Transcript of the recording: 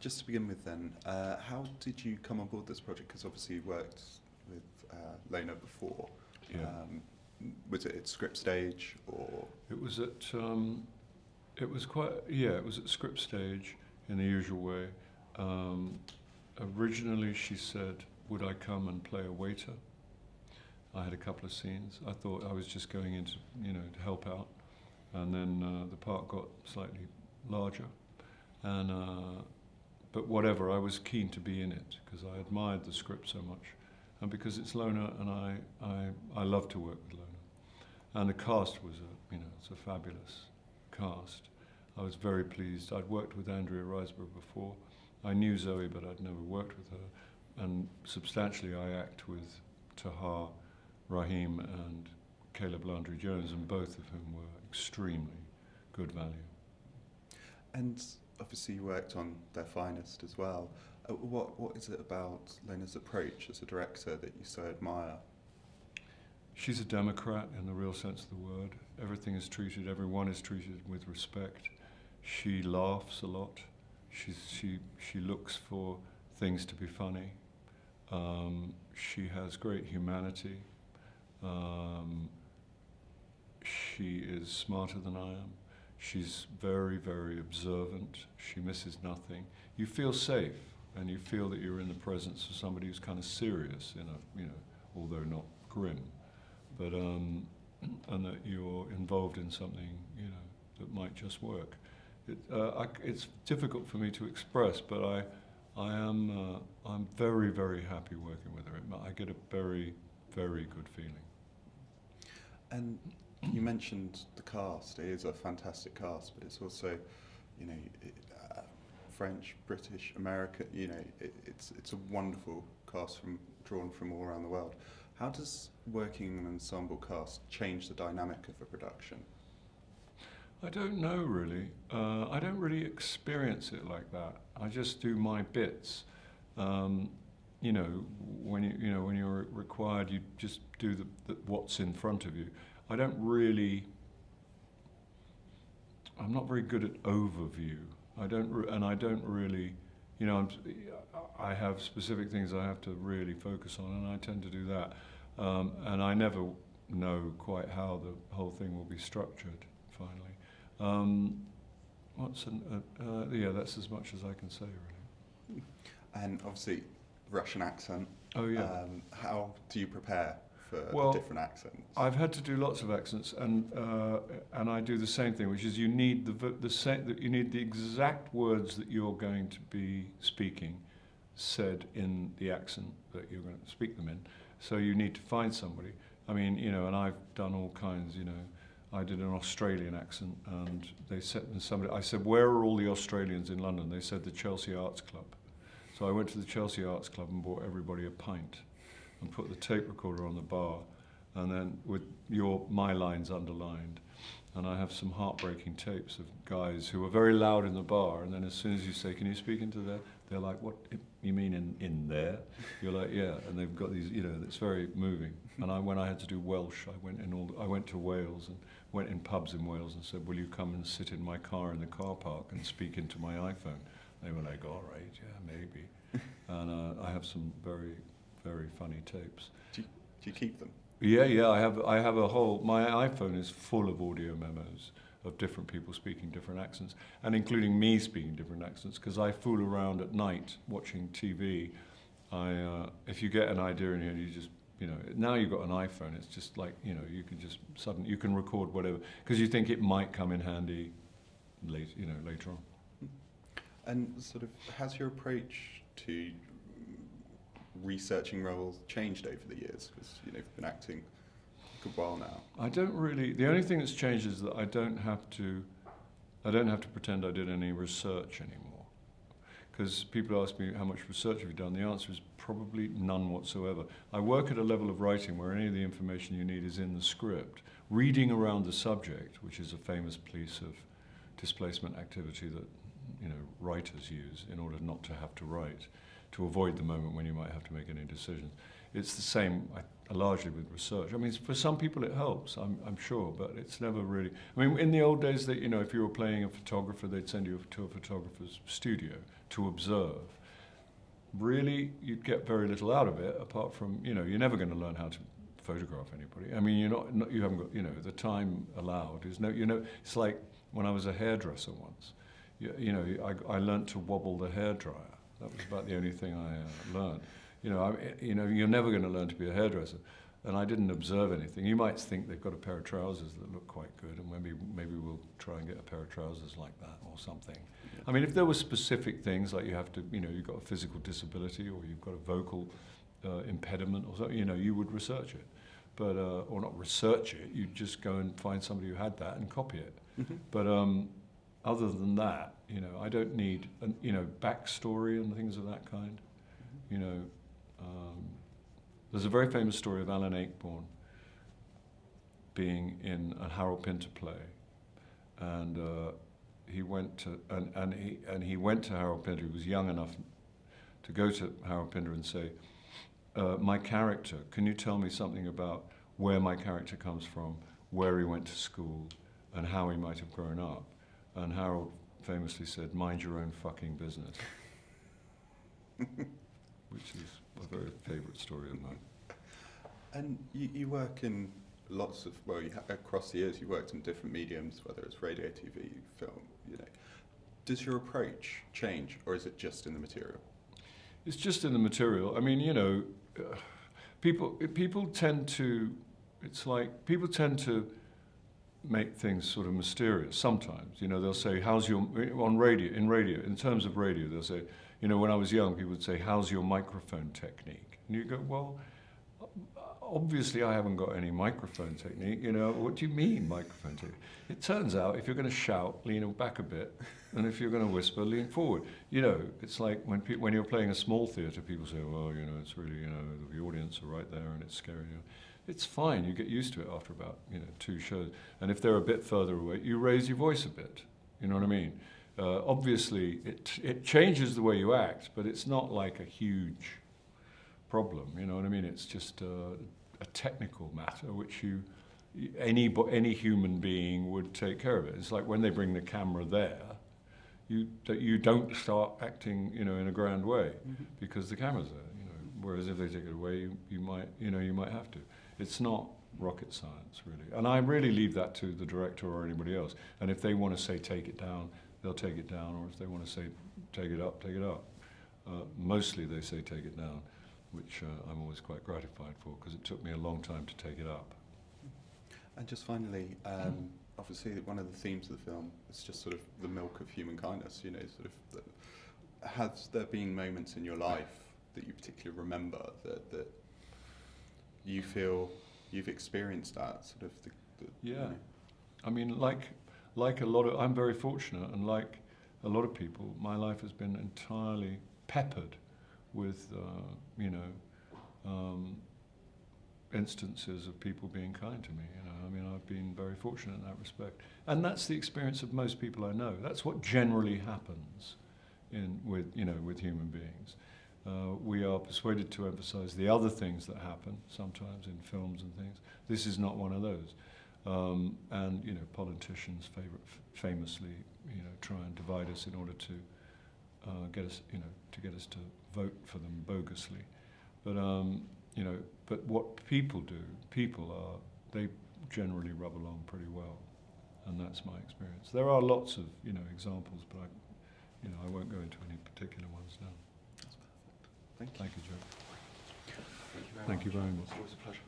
Just to begin with then, how did you come on board this project? Because obviously you worked with Lena before. Yeah. Was it at script stage or? It was at, it was at script stage in the usual way. Originally she said, would I come and play a waiter? I had a couple of scenes. I thought I was just going in to, to help out. And then the part got slightly larger. And, but whatever, I was keen to be in it because I admired the script so much. And because it's Lona, and I love to work with Lona. And the cast was it's a fabulous cast. I was very pleased. I'd worked with Andrea Riseborough before. I knew Zoe, but I'd never worked with her. And substantially I act with Tahar, Rahim and Caleb Landry-Jones, and both of whom were extremely good value. And obviously you worked on Their Finest as well. What is it about Lena's approach as a director that you so admire? She's a democrat in the real sense of the word. Everyone is treated with respect. She laughs a lot. She looks for things to be funny. She has great humanity. She is smarter than I am. She's very, very observant. She misses nothing. You feel safe, and you feel that you're in the presence of somebody who's kind of serious, although not grim, but and that you're involved in something, that might just work. It's difficult for me to express, but I'm very, very happy working with her. I get a very, very good feeling. And you mentioned the cast. It is a fantastic cast, but it's also, French, British, American. It's a wonderful cast drawn from all around the world. How does working in an ensemble cast change the dynamic of a production? I don't know really. I don't really experience it like that. I just do my bits. When you're required, you just do what's in front of you. I'm not very good at overview. I don't really, I have specific things I have to really focus on, and I tend to do that. And I never know quite how the whole thing will be structured, finally. That's as much as I can say, really. And obviously, Russian accent. Oh, yeah. How do you prepare for different accents? I've had to do lots of accents, and I do the same thing, which is you need you need the exact words that you're going to be speaking said in the accent that you're going to speak them in. So you need to find somebody. And I've done all kinds. I did an Australian accent, and they said I said, "Where are all the Australians in London?" They said the Chelsea Arts Club. So I went to the Chelsea Arts Club and bought everybody a pint and put the tape recorder on the bar, and then with my lines underlined. And I have some heartbreaking tapes of guys who are very loud in the bar, and then as soon as you say, "Can you speak into there?" They're like, "What, you mean in there?" You're like, "Yeah," and they've got these, it's very moving. And when I had to do Welsh, I went to Wales and went in pubs in Wales and said, "Will you come and sit in my car in the car park and speak into my iPhone?" They were like, "All right, yeah, maybe." And I have some very, very funny tapes. Do you keep them? Yeah. I have a whole. My iPhone is full of audio memos of different people speaking different accents, and including me speaking different accents, because I fool around at night watching TV. If you get an idea in here, you just, now you've got an iPhone. It's just like, you can just you can record whatever, because you think it might come in handy later on. And sort of, has your approach to researching roles changed over the years? Because you've been acting a good while now. I don't really. The only thing that's changed is that I don't have to pretend I did any research anymore. Because people ask me, how much research have you done? The answer is probably none whatsoever. I work at a level of writing where any of the information you need is in the script. Reading around the subject, which is a famous piece of displacement activity that writers use in order not to have to write, to avoid the moment when you might have to make any decisions. It's the same. largely with research. I mean, for some people it helps, I'm sure, but it's never really. I mean, in the old days, that if you were playing a photographer, they'd send you to a photographer's studio to observe. Really, you'd get very little out of it, apart from you're never going to learn how to photograph anybody. I mean, you haven't got the time allowed is no. It's like when I was a hairdresser once. I learnt to wobble the hairdryer. That was about the only thing I learned. You're never going to learn to be a hairdresser, and I didn't observe anything. You might think they've got a pair of trousers that look quite good, and maybe we'll try and get a pair of trousers like that or something. Yeah. I mean, if there were specific things like you have to, you've got a physical disability or you've got a vocal impediment or something, you would research it, but or not research it. You'd just go and find somebody who had that and copy it. Mm-hmm. But other than that, I don't need backstory and things of that kind. There's a very famous story of Alan Ayckbourn being in a Harold Pinter play, and he went to he went to Harold Pinter. He was young enough to go to Harold Pinter and say, "My character, can you tell me something about where my character comes from, where he went to school, and how he might have grown up?" And Harold famously said, "Mind your own fucking business," which is a very favourite story of mine. And you work in lots of, across the years you worked in different mediums, whether it's radio, TV, film, Does your approach change, or is it just in the material? It's just in the material. I mean, people tend to, it's like, people tend to make things sort of mysterious sometimes. They'll say, how's your, in terms of radio, they'll say, when I was young, people would say, how's your microphone technique? And you go, well, obviously I haven't got any microphone technique. What do you mean microphone technique? It turns out if you're going to shout, lean back a bit, and if you're going to whisper, lean forward. It's like when you're playing a small theatre, people say, well, it's really, the audience are right there and it's scary. It's fine, you get used to it after about, 2 shows. And if they're a bit further away, you raise your voice a bit. You know what I mean? Obviously, it changes the way you act, but it's not like a huge problem. You know what I mean? It's just a technical matter which any human being would take care of it. It's like when they bring the camera there, you don't start acting, in a grand way, mm-hmm. because the camera's there. Whereas if they take it away, you might have to. It's not rocket science, really. And I really leave that to the director or anybody else. And if they want to say take it down, they'll take it down. Or if they want to say take it up, take it up. Mostly they say take it down, which I'm always quite gratified for, because it took me a long time to take it up. And just finally, obviously one of the themes of the film is just sort of the milk of human kindness. Has there been moments in your life that you particularly remember that you feel you've experienced that sort of yeah. I mean, like a lot of, I'm very fortunate, and like a lot of people, my life has been entirely peppered with instances of people being kind to me. I mean, I've been very fortunate in that respect, and that's the experience of most people I know. That's what generally happens with human beings. We are persuaded to emphasize the other things that happen sometimes in films and things. This is not one of those. And politicians famously try and divide us in order to get us to vote for them bogusly. But what people do, they generally rub along pretty well, and that's my experience. There are lots of examples, but I won't go into any particular ones now. That's perfect. Thank you. Thank you, Joe. Thank you very much. It's always a pleasure.